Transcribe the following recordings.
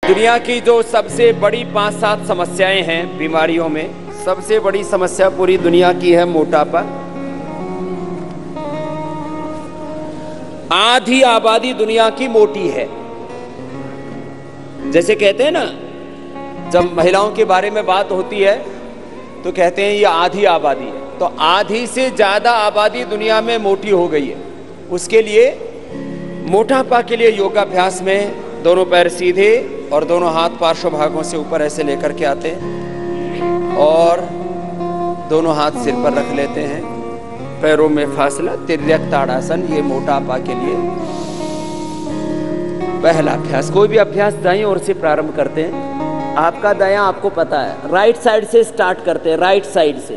दुनिया की जो सबसे बड़ी 5-7 समस्याएं हैं बीमारियों में, सबसे बड़ी समस्या पूरी दुनिया की है मोटापा। आधी आबादी दुनिया की मोटी है। जैसे कहते हैं ना, जब महिलाओं के बारे में बात होती है तो कहते हैं ये आधी आबादी है। तो आधी से ज्यादा आबादी दुनिया में मोटी हो गई है। उसके लिए मोटापा के लिए योगाभ्यास में दोनों पैर सीधे और दोनों हाथ पार्श्व भागों से ऊपर ऐसे लेकर के आते हैं और दोनों हाथ सिर पर रख लेते हैं, पैरों में फासला, तिर्यक ताड़ासन। ये मोटापा के लिए पहला अभ्यास। कोई भी अभ्यास दाईं ओर से प्रारंभ करते हैं। आपका दायां आपको पता है, राइट साइड से स्टार्ट करते हैं, राइट साइड से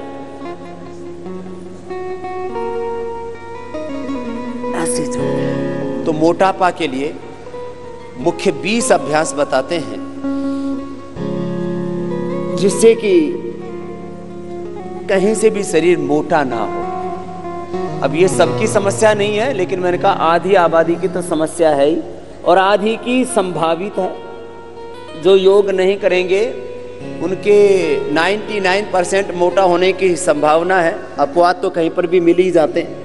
ऐसे चलते हैं। तो मोटापा के लिए मुख्य 20 अभ्यास बताते हैं जिससे कि कहीं से भी शरीर मोटा ना हो। अब ये सबकी समस्या नहीं है, लेकिन मैंने कहा आधी आबादी की तो समस्या है ही, और आधी की संभावित है। जो योग नहीं करेंगे उनके 99% मोटा होने की संभावना है। अपवाद तो कहीं पर भी मिल ही जाते हैं।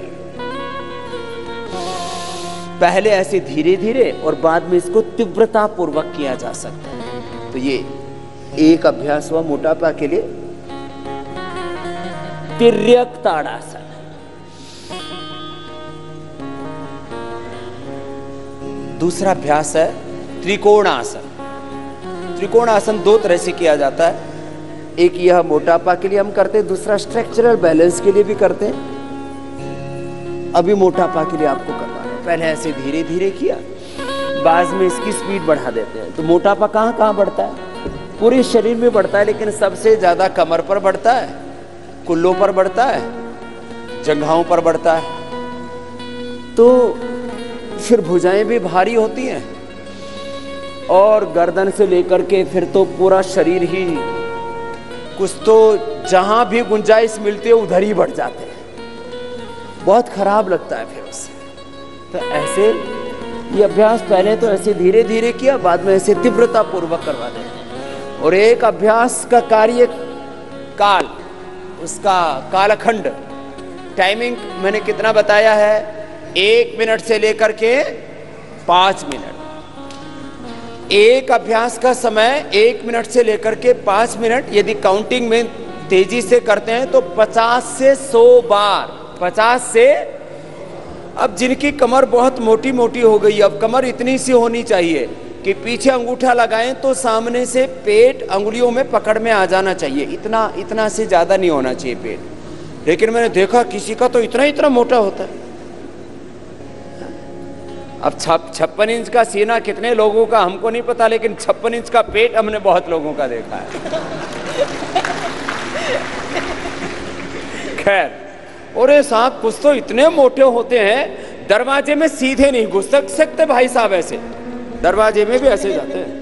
पहले ऐसे धीरे धीरे और बाद में इसको तीव्रता पूर्वक किया जा सकता है। तो ये एक अभ्यास हुआ मोटापा के लिए, तिर्यक ताड़ासन। दूसरा अभ्यास है त्रिकोणासन। त्रिकोणासन 2 तरह से किया जाता है। एक यह मोटापा के लिए हम करते हैं, दूसरा स्ट्रक्चरल बैलेंस के लिए भी करते हैं। अभी मोटापा के लिए आपको करना है। पहले ऐसे धीरे धीरे किया, बाद में इसकी स्पीड बढ़ा देते हैं। तो मोटापा कहाँ कहाँ बढ़ता है? पूरे शरीर में बढ़ता है, लेकिन सबसे ज्यादा कमर पर बढ़ता है, कुल्लों पर बढ़ता है, जंघाओं पर बढ़ता है। तो फिर भुजाएं भी भारी होती हैं और गर्दन से लेकर के फिर तो पूरा शरीर ही, कुछ तो जहां भी गुंजाइश मिलती है उधर ही बढ़ जाते हैं। बहुत खराब लगता है फिर उससे। तो ऐसे ये अभ्यास पहले तो ऐसे धीरे धीरे किया, बाद में ऐसे तीव्रता पूर्वक करवा दें। और एक अभ्यास का कार्य काल, उसका कालखंड, टाइमिंग मैंने कितना बताया है? 1 मिनट से लेकर के 5 मिनट। एक अभ्यास का समय 1 मिनट से लेकर के 5 मिनट। यदि काउंटिंग में तेजी से करते हैं तो 50 से 100 बार। 50 से, अब जिनकी कमर बहुत मोटी मोटी हो गई, अब कमर इतनी सी होनी चाहिए कि पीछे अंगूठा लगाएं तो सामने से पेट अंगुलियों में पकड़ में आ जाना चाहिए। इतना से ज्यादा नहीं होना चाहिए पेट। लेकिन मैंने देखा किसी का तो इतना मोटा होता है। अब 56 इंच का सीना कितने लोगों का हमको नहीं पता, लेकिन 56 इंच का पेट हमने बहुत लोगों का देखा है। खैर, और ये साहब कुछ तो इतने मोटे होते हैं, दरवाजे में सीधे नहीं घुस सकते भाई साहब, ऐसे दरवाजे में भी ऐसे जाते हैं।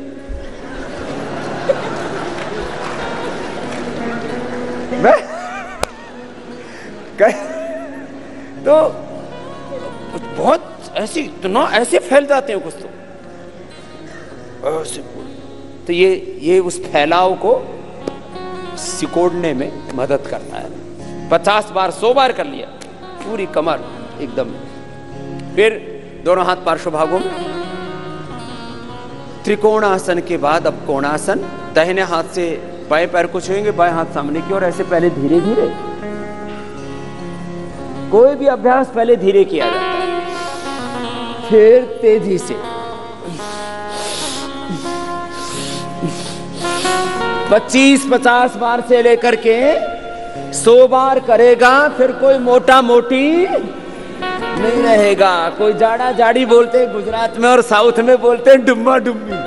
तो बहुत ऐसे, इतना ऐसे फैल जाते हैं कुछ तो ऐसे। तो ये उस फैलाव को सिकोड़ने में मदद करता है। 50 बार 100 बार कर लिया, पूरी कमर एकदम। फिर दोनों हाथ पार्श्व भागों में। त्रिकोणासन के बाद अब कोणासन। दाहिने हाथ से बाएं पैर को छुएंगे, बाएं हाथ सामने की ओर, ऐसे पहले धीरे धीरे। कोई भी अभ्यास पहले धीरे किया जाता है, फिर तेजी से। 25-50 बार से लेकर के 100 बार करेगा, फिर कोई मोटा मोटी नहीं रहेगा। कोई जाड़ा जाड़ी बोलते हैं गुजरात में, और साउथ में बोलते हैं डुम्बा डुम्बी।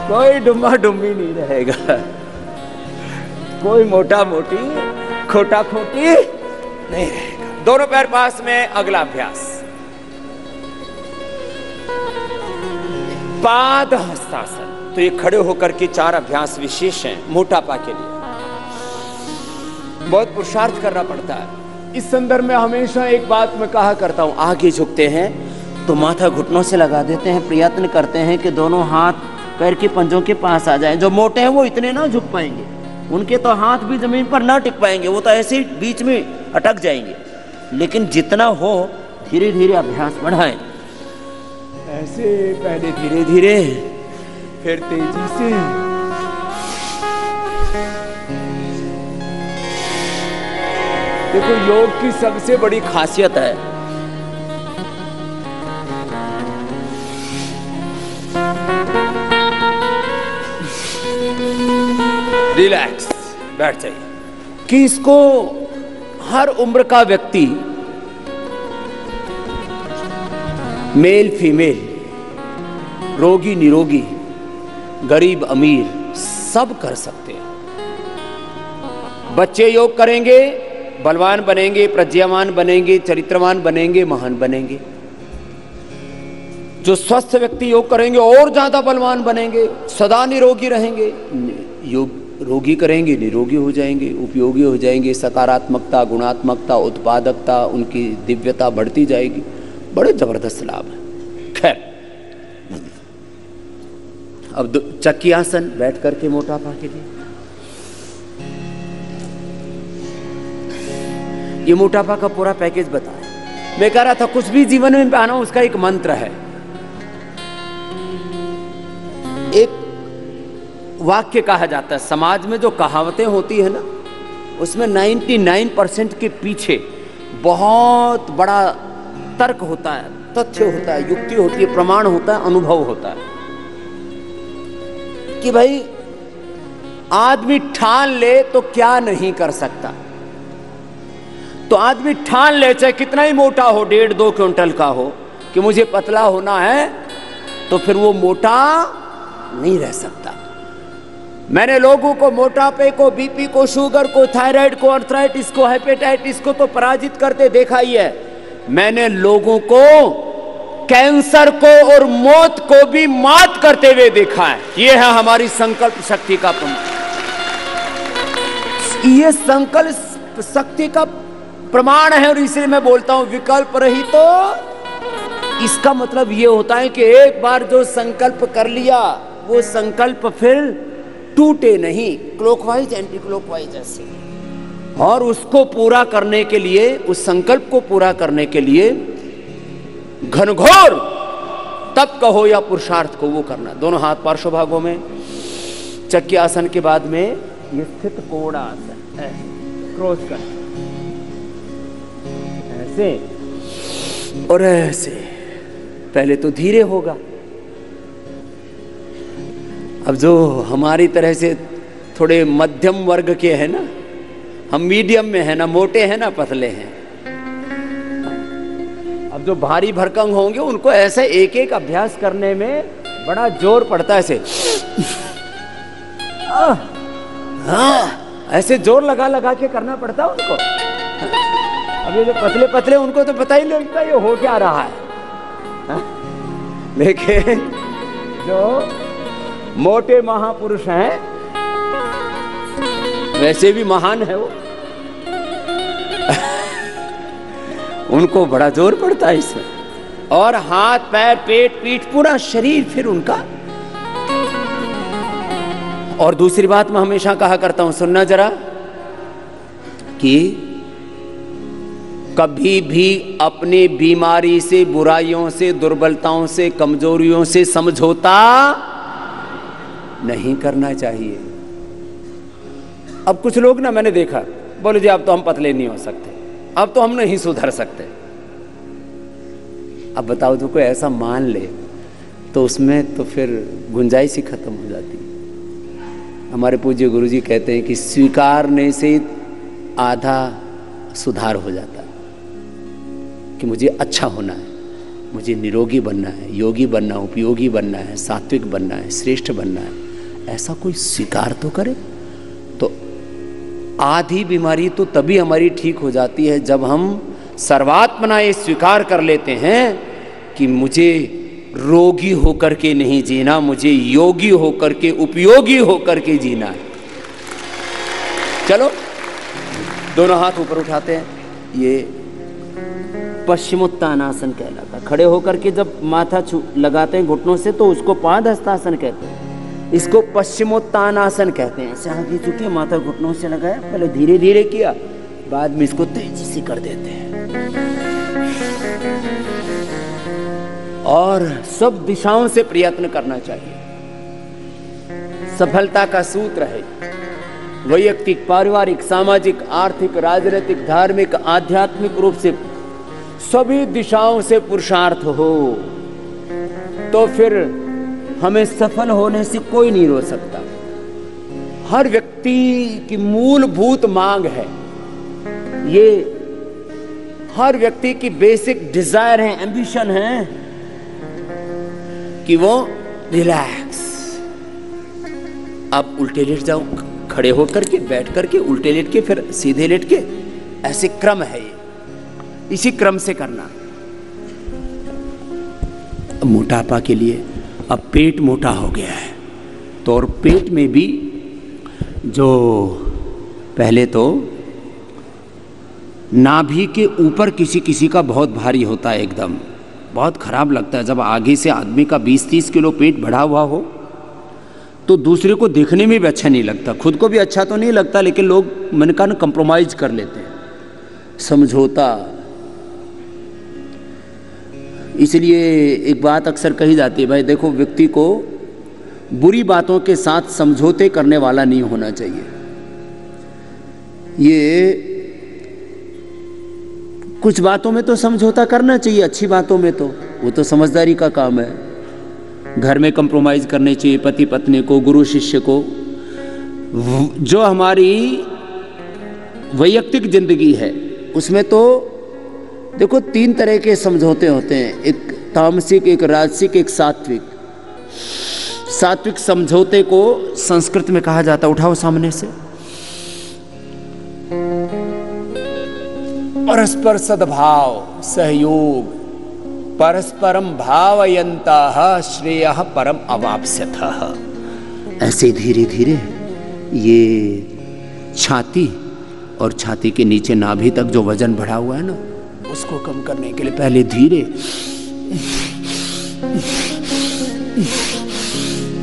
कोई डुम्बा डुम्बी नहीं रहेगा, कोई मोटा मोटी खोटा खोटी नहीं रहेगा। दोनों पैर पास में। अगला अभ्यास पाद हस्तासन। तो ये खड़े होकर के 4 अभ्यास विशेष हैं मोटापा के लिए। बहुत पुरुषार्थ करना पड़ता है। इस संदर्भ में हमेशा एक बात मैं कहा करता हूं, आगे झुकते हैं तो माथा घुटनों से लगा देते हैं, प्रयत्न करते हैं कि दोनों हाथ पैर के पंजों के पास आ जाएं। जो मोटे हैं वो इतने ना झुक पाएंगे, उनके तो हाथ भी जमीन पर ना टिक पाएंगे, वो तो ऐसे ही बीच में अटक जाएंगे। लेकिन जितना हो धीरे धीरे अभ्यास बढ़ाएं, ऐसे पहले धीरे धीरे फिर तेजी से। देखो योग की सबसे बड़ी खासियत है रिलैक्स, बैठ जाइए, कि इसको हर उम्र का व्यक्ति, मेल फीमेल, रोगी निरोगी, गरीब अमीर, सब कर सकते हैं। बच्चे योग करेंगे, बलवान बनेंगे, प्रज्ञावान बनेंगे, चरित्रवान बनेंगे, महान बनेंगे। जो स्वस्थ व्यक्ति योग करेंगे और ज्यादा बलवान बनेंगे, सदा निरोगी रहेंगे। योग रोगी करेंगे, निरोगी हो जाएंगे, उपयोगी हो जाएंगे, सकारात्मकता, गुणात्मकता, उत्पादकता, उनकी दिव्यता बढ़ती जाएगी। बड़े जबरदस्त लाभ है। खैर, अब चक्की आसन बैठ करके मोटापा के लिए। ये मोटापा का पूरा पैकेज बताया। मैं कह रहा था कुछ भी जीवन में पाना उसका एक मंत्र है। एक वाक्य कहा जाता है, समाज में जो कहावतें होती है ना, उसमें 99% के पीछे बहुत बड़ा तर्क होता है, तथ्य होता है, युक्ति होती है, प्रमाण होता है, अनुभव होता है। कि भाई आदमी ठान ले तो क्या नहीं कर सकता। तो आदमी ठान ले, चाहे कितना ही मोटा हो, 1.5-2 क्विंटल का हो, कि मुझे पतला होना है, तो फिर वो मोटा नहीं रह सकता। मैंने लोगों को मोटापे को, बीपी को, शुगर को, थायराइड को, आर्थराइटिस को, हेपेटाइटिस को तो पराजित करते देखा ही है। मैंने लोगों को कैंसर को और मौत को भी मात करते हुए देखा है। यह है हमारी संकल्प शक्ति का प्रमाण। ये संकल्प शक्ति का प्रमाण है, और इसलिए मैं बोलता हूं विकल्प रही तो इसका मतलब यह होता है कि एक बार जो संकल्प कर लिया वो संकल्प फिर टूटे नहीं, क्लॉकवाइज एंटी क्लॉकवाइज ऐसे। और उसको पूरा करने के लिए, उस संकल्प को पूरा करने के लिए घनघोर तप कहो या पुरुषार्थ को वो करना। दोनों हाथ पार्श्व भागों में, चक्की आसन के बाद में ये स्थित कोण आसन है, क्रॉस कर ऐसे और ऐसे। पहले तो धीरे होगा। अब जो हमारी तरह से थोड़े मध्यम वर्ग के हैं ना, हम मीडियम में है ना, मोटे हैं ना पतले हैं। अब जो भारी भरकम होंगे उनको ऐसे एक एक अभ्यास करने में बड़ा जोर पड़ता है। ऐसे ऐसे जोर लगा लगा के करना पड़ता है उनको। अब ये जो पतले पतले उनको तो पता ही नहीं लगता ये हो क्या रहा है। लेकिन जो मोटे महापुरुष हैं, वैसे भी महान है वो, उनको बड़ा जोर पड़ता है इसमें। और हाथ पैर पेट पीठ पूरा शरीर फिर उनका। और दूसरी बात मैं हमेशा कहा करता हूं, सुनना जरा, कि कभी भी अपनी बीमारी से, बुराइयों से, दुर्बलताओं से, कमजोरियों से समझौता नहीं करना चाहिए। अब कुछ लोग ना मैंने देखा, बोले जी अब तो हम पतले नहीं हो सकते, अब तो हम नहीं सुधर सकते। अब बताओ तो कोई ऐसा मान ले तो उसमें तो फिर गुंजाइश ही खत्म हो जाती है। हमारे पूज्य गुरुजी कहते हैं कि स्वीकारने से आधा सुधार हो जाता है, कि मुझे अच्छा होना है, मुझे निरोगी बनना है, योगी बनना, उपयोगी बनना है, सात्विक बनना है, श्रेष्ठ बनना है, ऐसा कोई स्वीकार तो करे। तो आधी बीमारी तो तभी हमारी ठीक हो जाती है जब हम सर्वात्मना ये स्वीकार कर लेते हैं कि मुझे रोगी होकर के नहीं जीना, मुझे योगी होकर के, उपयोगी होकर के जीना है। चलो दोनों हाथ ऊपर उठाते हैं, ये पश्चिमोत्तानासन कहलाता। खड़े होकर के जब माथा लगाते हैं घुटनों से तो उसको पादहस्तासन कहते हैं, इसको पश्चिमोत्तानासन कहते हैं। ऐसे आगे झुके, माथा घुटनों से लगाया, पहले धीरे धीरे किया, बाद में इसको तेजी से कर देते हैं। और सब दिशाओं से प्रयत्न करना चाहिए। सफलता का सूत्र है वैयक्तिक, पारिवारिक, सामाजिक, आर्थिक, राजनीतिक, धार्मिक, आध्यात्मिक रूप से सभी दिशाओं से पुरुषार्थ हो तो फिर हमें सफल होने से कोई नहीं रोक सकता। हर व्यक्ति की मूलभूत मांग है, ये हर व्यक्ति की बेसिक डिजायर है, एंबिशन है कि वो रिलैक्स। अब उल्टे लेट जाओ, खड़े होकर के, बैठ करके, उल्टे लेट के, फिर सीधे लेट के, ऐसे क्रम है ये, इसी क्रम से करना। मोटापा के लिए अब पेट मोटा हो गया है तो और पेट में भी जो पहले तो नाभि के ऊपर किसी किसी का बहुत भारी होता है, एकदम बहुत खराब लगता है जब आगे से आदमी का 20-30 किलो पेट बढ़ा हुआ हो तो दूसरे को देखने में भी अच्छा नहीं लगता, खुद को भी अच्छा तो नहीं लगता, लेकिन लोग मन का कंप्रोमाइज कर लेते हैं, समझौता। इसलिए एक बात अक्सर कही जाती है, भाई देखो, व्यक्ति को बुरी बातों के साथ समझौते करने वाला नहीं होना चाहिए। ये कुछ बातों में तो समझौता करना चाहिए, अच्छी बातों में तो वो तो समझदारी का काम है। घर में कंप्रोमाइज करने चाहिए, पति पत्नी को, गुरु शिष्य को। जो हमारी वैयक्तिक जिंदगी है उसमें तो देखो 3 तरह के समझौते होते हैं, एक तामसिक, एक राजसिक, एक सात्विक। सात्विक समझौते को संस्कृत में कहा जाता, उठाओ सामने से, परस्पर सद्भाव, सहयोग, परस्परम भावयन्तः श्रेयः परम अवाप्स्यथः। ऐसे धीरे धीरे ये छाती और छाती के नीचे नाभि तक जो वजन बढ़ा हुआ है ना, उसको कम करने के लिए पहले धीरे,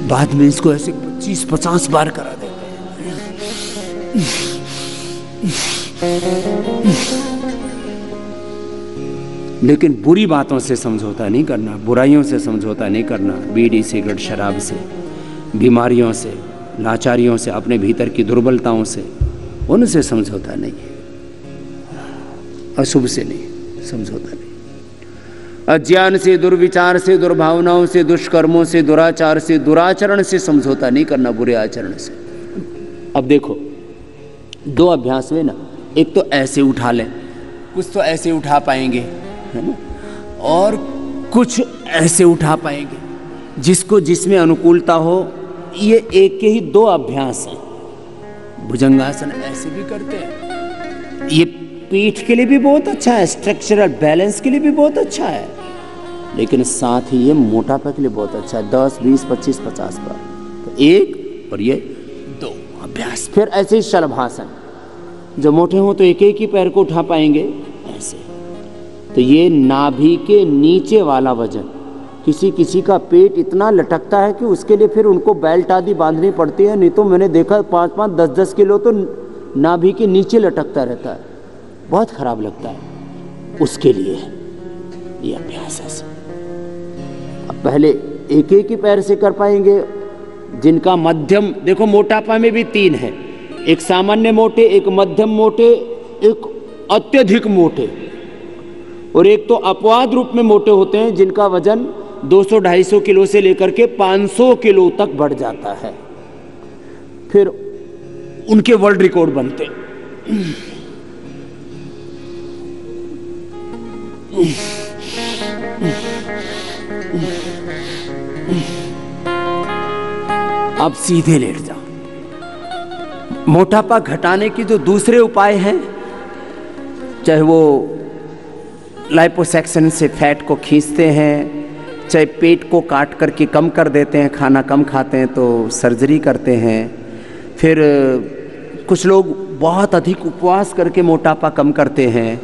बाद में इसको ऐसे 25-50 बार करा देते हैं। लेकिन बुरी बातों से समझौता नहीं करना, बुराइयों से समझौता नहीं करना, बीड़ी, सिगरेट, शराब से, बीमारियों से, लाचारियों से, अपने भीतर की दुर्बलताओं से, उनसे समझौता नहीं, अशुभ से नहीं समझौता नहीं, अज्ञान से, दुर्विचार से, दुर्भावनाओं से, दुष्कर्मों से, दुराचार से, दुराचरण से समझौता नहीं करना, बुरे आचरण से। अब देखो 2 अभ्यास हुए ना, एक तो ऐसे उठा लें, कुछ तो ऐसे उठा पाएंगे, है ना, और कुछ ऐसे उठा पाएंगे, जिसको जिसमें अनुकूलता हो। ये एक के ही 2 अभ्यास हैं। भुजंगासन ऐसे भी करते हैं, ये पीठ के लिए भी बहुत अच्छा है, स्ट्रक्चरल बैलेंस के लिए भी बहुत अच्छा है, लेकिन साथ ही ये मोटापा के लिए बहुत अच्छा है। 10, 20, 25, 50 बार, तो 1 और ये 2 अभ्यास। फिर ऐसे ही शलभासन, जो मोटे हो तो एक एक ही पैर को उठा पाएंगे ऐसे। तो ये नाभि के नीचे वाला वजन, किसी किसी का पेट इतना लटकता है कि उसके लिए फिर उनको बेल्ट आदि बांधनी पड़ती है, नहीं तो मैंने देखा 5-5, 10-10 किलो तो नाभि के नीचे लटकता रहता है, बहुत खराब लगता है। उसके लिए ये अभ्यास है। अब पहले एक एक ही पैर से कर पाएंगे, जिनका मध्यम, देखो मोटापा में भी 3 है, एक सामान्य मोटे, एक मध्यम मोटे, एक अत्यधिक मोटे, और एक तो अपवाद रूप में मोटे होते हैं जिनका वजन 200-250 किलो से लेकर के 500 किलो तक बढ़ जाता है, फिर उनके वर्ल्ड रिकॉर्ड बनते। अब सीधे लेट जाओ। मोटापा घटाने की जो दूसरे उपाय हैं, चाहे वो लाइपोसक्शन से फैट को खींचते हैं, चाहे पेट को काट करके कम कर देते हैं, खाना कम खाते हैं तो सर्जरी करते हैं, फिर कुछ लोग बहुत अधिक उपवास करके मोटापा कम करते हैं,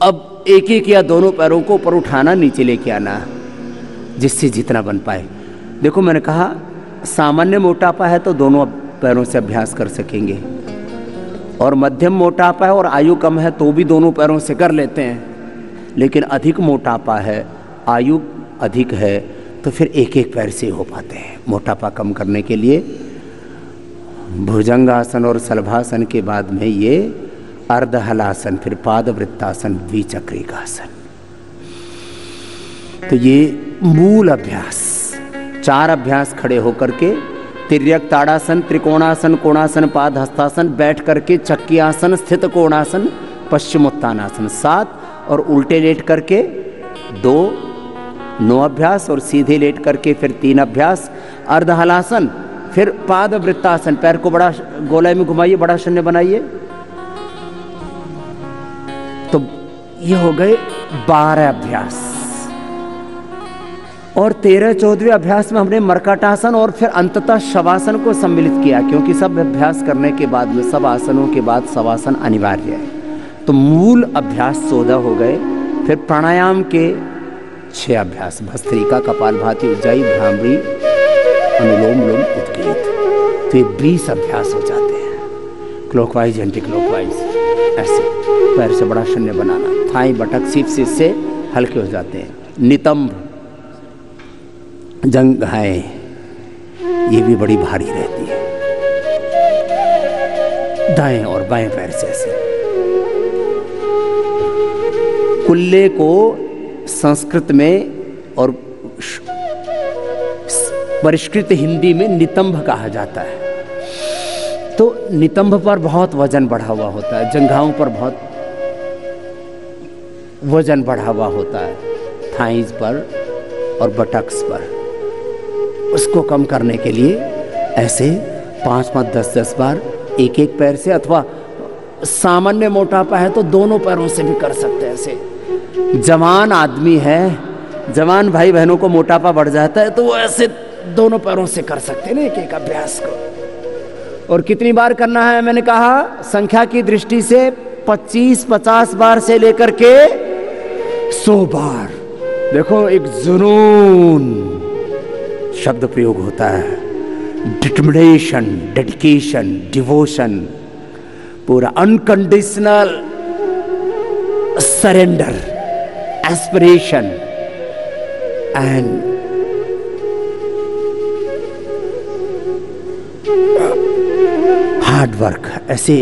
अब एक एक या दोनों पैरों को ऊपर उठाना, नीचे लेके आना, जिससे जितना बन पाए। देखो मैंने कहा सामान्य मोटापा है तो दोनों पैरों से अभ्यास कर सकेंगे, और मध्यम मोटापा है और आयु कम है तो भी दोनों पैरों से कर लेते हैं। लेकिन अधिक मोटापा है, आयु अधिक है, तो फिर एक एक पैर से हो पाते हैं। मोटापा कम करने के लिए भुजंगासन और शलभासन के बाद में ये अर्धहलासन, फिर पादवृत्तासन, द्विचक्रिकासन। तो ये मूल अभ्यास, 4 अभ्यास खड़े होकर के, तिर्यक ताड़ासन, त्रिकोणासन, कोणासन, पाद हस्तासन, बैठ करके चक्की आसन, स्थित कोणासन, पश्चिमोत्तानासन 7, और उल्टे लेट करके 9 अभ्यास, और सीधे लेट करके फिर 3 अभ्यास, अर्धहलासन, फिर पाद वृत्तासन, पैर को बड़ा गोलाई में घुमाइए, बड़ा शून्य बनाइए। तो ये हो गए 12 अभ्यास। और 13-14वें अभ्यास में हमने मर्कटासन और फिर अंततः शवासन को सम्मिलित किया, क्योंकि सब अभ्यास करने के बाद में, सब आसनों के बाद शवासन अनिवार्य है। तो मूल अभ्यास 14 हो गए। फिर प्राणायाम के 6 अभ्यास, भस्त्रिका, कपालभाति, उज्जाई, भ्रामरी, अनुलोम विलोम, उद्गीत। तो ये 20 अभ्यास हो जाते हैं, क्लॉकवाइज एंटी क्लॉकवाइज, ऐसे पैर से बड़ा शून्य बनाना, थाई, बटक, सीप से इससे हल्के हो जाते हैं। नितंब, जंघाएं, ये भी बड़ी भारी रहती है, दाएं और बाएं पैर से ऐसे। कुल्ले को संस्कृत में और परिष्कृत हिंदी में नितंब कहा जाता है। तो नितंब पर बहुत वजन बढ़ा हुआ होता है, जंघाओं पर बहुत वजन बढ़ा हुआ होता है, थाइज पर और बटक्स पर। उसको कम करने के लिए ऐसे 5-5, 10-10 बार एक एक पैर से, अथवा सामान्य मोटापा है तो दोनों पैरों से भी कर सकते हैं। ऐसे जवान आदमी है, जवान भाई बहनों को मोटापा बढ़ जाता है तो वो ऐसे दोनों पैरों से कर सकते हैं ना एक एक अभ्यास को। और कितनी बार करना है, मैंने कहा संख्या की दृष्टि से 25-50 बार से लेकर के 100 बार। देखो एक जुनून शब्द प्रयोग होता है, डिटर्मिनेशन, डेडिकेशन, डिवोशन, पूरा unconditional surrender, aspiration and hard work, ऐसे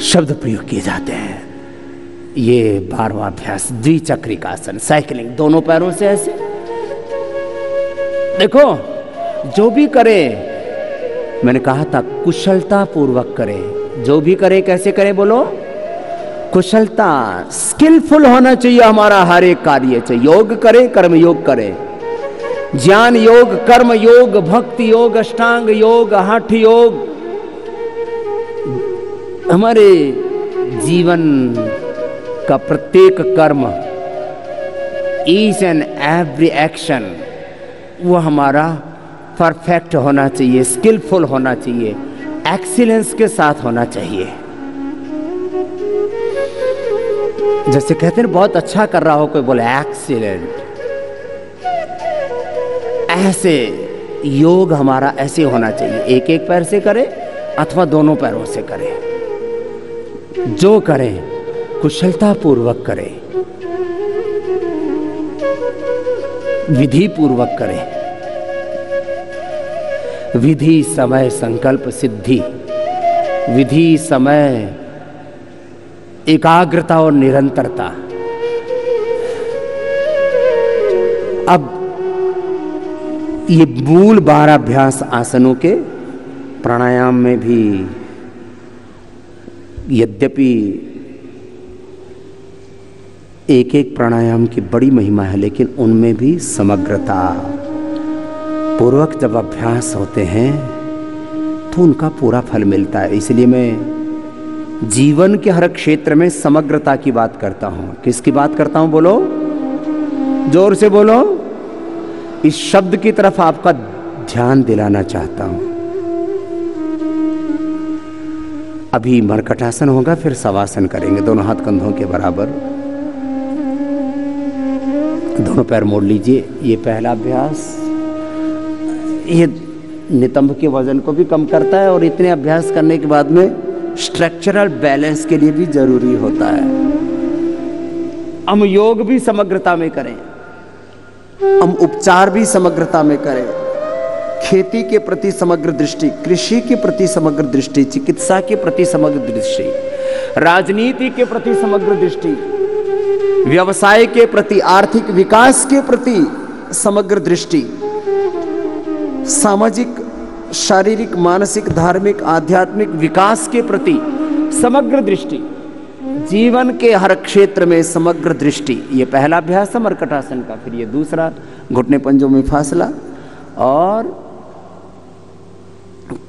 शब्द प्रयोग किए जाते हैं। ये 12वां अभ्यास, द्विचक्रिकासन, साइकिलिंग, दोनों पैरों से ऐसे। देखो जो भी करे, मैंने कहा था कुशलता पूर्वक करे, जो भी करे कैसे करे बोलो, कुशलता, स्किलफुल होना चाहिए हमारा हर एक कार्य। चाहिए योग करे, कर्म योग करे, ज्ञान योग, कर्म योग, भक्ति योग, अष्टांग योग, हठ योग, हमारे जीवन का प्रत्येक कर्म, ईच एंड एवरी एक्शन, वो हमारा परफेक्ट होना चाहिए, स्किलफुल होना चाहिए, एक्सीलेंस के साथ होना चाहिए। जैसे कहते हैं बहुत अच्छा कर रहा हो, कोई बोले एक्सीलेंट, ऐसे योग हमारा ऐसे होना चाहिए। एक एक पैर से करे अथवा दोनों पैरों से करे, जो करें कुशलता पूर्वक करें, विधि पूर्वक करें। विधि, समय, संकल्प, सिद्धि, विधि, समय, एकाग्रता और निरंतरता। अब ये मूल 12 अभ्यास आसनों के प्राणायाम में भी, यद्यपि एक एक प्राणायाम की बड़ी महिमा है, लेकिन उनमें भी समग्रता पूर्वक जब अभ्यास होते हैं तो उनका पूरा फल मिलता है। इसलिए मैं जीवन के हर क्षेत्र में समग्रता की बात करता हूं। किसकी बात करता हूं बोलो, जोर से बोलो। इस शब्द की तरफ आपका ध्यान दिलाना चाहता हूं। अभी मरकटासन होगा, फिर शवासन करेंगे। दोनों हाथ कंधों के बराबर, दोनों पैर मोड़ लीजिए। ये पहला अभ्यास, ये नितंब के वजन को भी कम करता है और इतने अभ्यास करने के बाद में स्ट्रक्चरल बैलेंस के लिए भी जरूरी होता है। हम योग भी समग्रता में करें, हम उपचार भी समग्रता में करें। खेती के प्रति समग्र दृष्टि, कृषि के प्रति समग्र दृष्टि, चिकित्सा के प्रति समग्र दृष्टि, राजनीति के प्रति समग्र दृष्टि, व्यवसाय के प्रति, आर्थिक विकास के प्रति समग्र दृष्टि, सामाजिक, शारीरिक, मानसिक, धार्मिक, आध्यात्मिक विकास के प्रति समग्र दृष्टि, जीवन के हर क्षेत्र में समग्र दृष्टि। ये पहला अभ्यास है मरकटासन का। फिर ये दूसरा, घुटने पंजों में फासला, और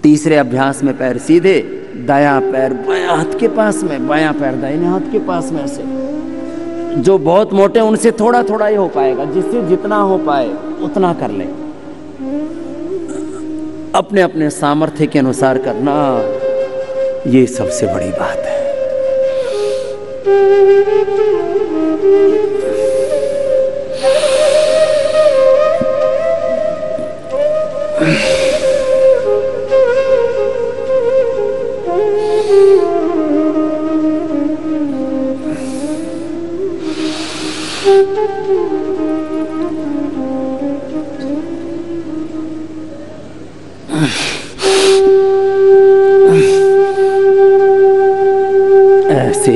तीसरे अभ्यास में पैर सीधे, दायां पैर बायां हाथ के पास में, बायां पैर दाहिने हाथ के पास में से। जो बहुत मोटे उनसे थोड़ा थोड़ा ही हो पाएगा, जिससे जितना हो पाए उतना कर लें। अपने अपने सामर्थ्य के अनुसार करना, ये सबसे बड़ी बात है। ऐसे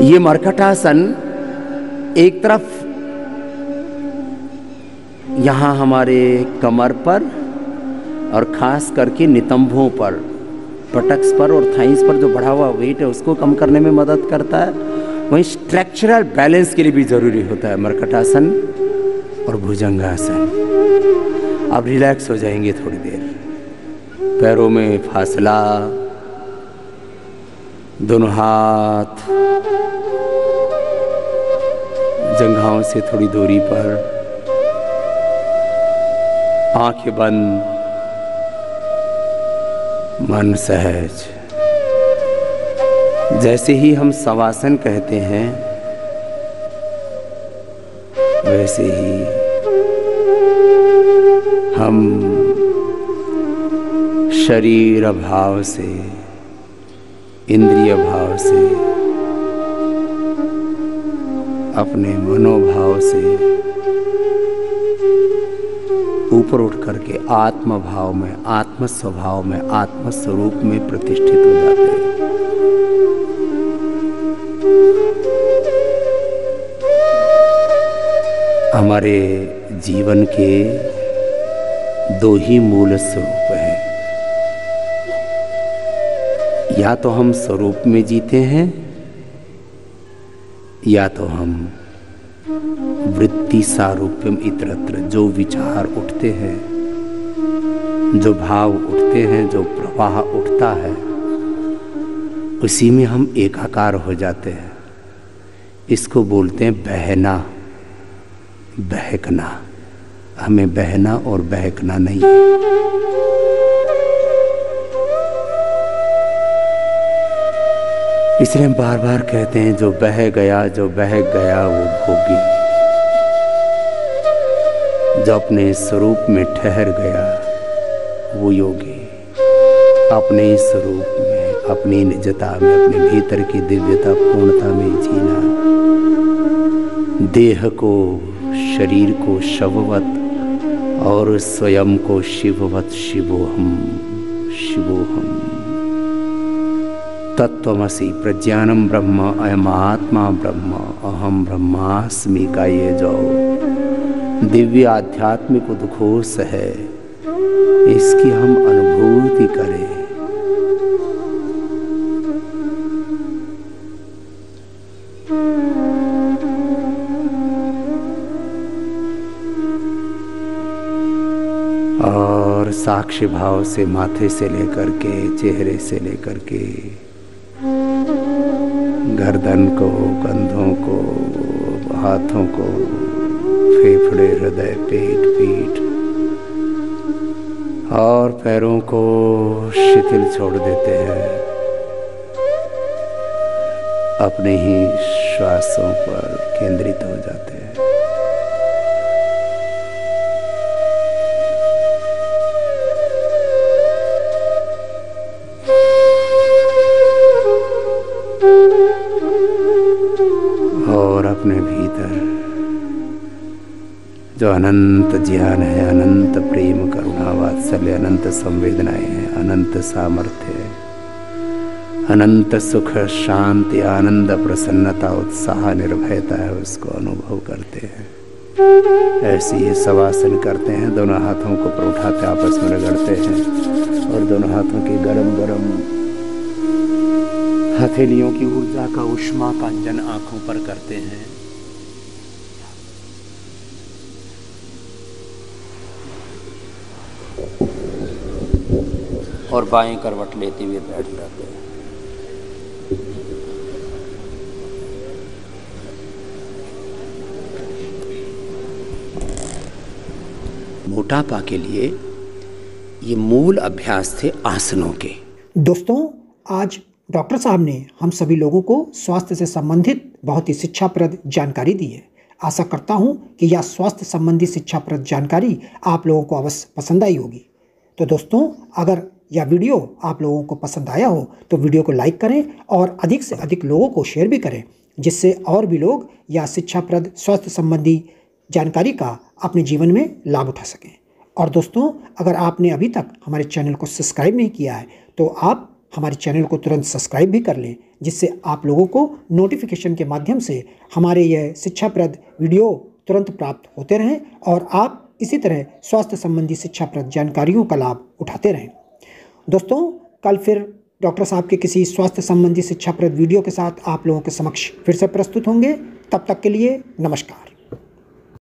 ये मरकटासन एक तरफ यहां हमारे कमर पर और खास करके नितंबों पर, पटक्स पर और थाइस पर जो बढ़ा हुआ वेट है उसको कम करने में मदद करता है। वहीं स्ट्रक्चरल बैलेंस के लिए भी जरूरी होता है मरकटासन और भुजंगासन। अब रिलैक्स हो जाएंगे थोड़ी देर, पैरों में फासला, दोनों हाथ जंघाओं से थोड़ी दूरी पर, आंखें बंद, मन सहज। जैसे ही हम शवासन कहते हैं वैसे ही हम शरीर भाव से, इंद्रिय भाव से, अपने मनोभाव से ऊपर उठ करके आत्म भाव में, आत्म स्वभाव में, आत्म स्वरूप में प्रतिष्ठित हो जाते हैं। हमारे जीवन के दो ही मूल स्वरूप हैं, या तो हम स्वरूप में जीते हैं या तो हम वृत्ति सारूप्यम इतरत्र, जो विचार उठते हैं, जो भाव उठते हैं, जो प्रवाह उठता है, उसी में हम एकाकार हो जाते हैं। इसको बोलते हैं बहना, बहकना। हमें बहना और बहकना नहीं है। इसलिए हम बार बार कहते हैं जो बह गया, जो बह गया वो भोगी। जो अपने स्वरूप में ठहर गया वो योगी। अपने स्वरूप में, अपनी निजता में, अपने भीतर की दिव्यता पूर्णता में जीना। देह को, शरीर को शववत और स्वयं को शिववत। शिवोहम, शिवोहम। तत्वमसि प्रज्ञानम ब्रह्म, अयम आत्मा ब्रह्म, अहम ब्रह्मास्मि का ये जो दिव्य आध्यात्मिक उद्घोष है, इसकी हम अनुभूति करें। और साक्षी भाव से माथे से लेकर के, चेहरे से लेकर के, गर्दन को, कंधों को, हाथों को, फेफड़े, हृदय, पेट, पीठ, और पैरों को शिथिल छोड़ देते हैं, अपने ही श्वासों पर केंद्रित हो जाते हैं। और अपने भीतर जो अनंत ज्ञान है, अनंत प्रेम, करुणा, वात्सल्य, अनंत संवेदनाएं हैं, अनंत सामर्थ्य है, अनंत सुख, शांति, आनंद, प्रसन्नता, उत्साह, निर्भयता है, उसको अनुभव करते हैं। ऐसे ही शवासन करते हैं, दोनों हाथों को ऊपर उठाते आपस में रगड़ते हैं और दोनों हाथों की गरम गरम हथेलियों की ऊर्जा का, उष्मा का अंजन आंखों पर करते हैं। और बाएं करवट लेते हुए बैठ जाते हैं। मोटापा के लिए ये मूल अभ्यास थे आसनों के। दोस्तों, आज डॉक्टर साहब ने हम सभी लोगों को स्वास्थ्य से संबंधित बहुत ही शिक्षाप्रद जानकारी दी है। आशा करता हूं कि यह स्वास्थ्य संबंधी शिक्षाप्रद जानकारी आप लोगों को अवश्य पसंद आई होगी। तो दोस्तों, अगर यह वीडियो आप लोगों को पसंद आया हो तो वीडियो को लाइक करें और अधिक से अधिक लोगों को शेयर भी करें, जिससे और भी लोग यह शिक्षाप्रद स्वास्थ्य संबंधी जानकारी का अपने जीवन में लाभ उठा सकें। और दोस्तों, अगर आपने अभी तक हमारे चैनल को सब्सक्राइब नहीं किया है तो आप हमारे चैनल को तुरंत सब्सक्राइब भी कर लें, जिससे आप लोगों को नोटिफिकेशन के माध्यम से हमारे यह शिक्षाप्रद वीडियो तुरंत प्राप्त होते रहें और आप इसी तरह स्वास्थ्य संबंधी शिक्षाप्रद जानकारियों का लाभ उठाते रहें। दोस्तों, कल फिर डॉक्टर साहब के किसी स्वास्थ्य संबंधी शिक्षाप्रद वीडियो के साथ आप लोगों के समक्ष फिर से प्रस्तुत होंगे। तब तक के लिए नमस्कार।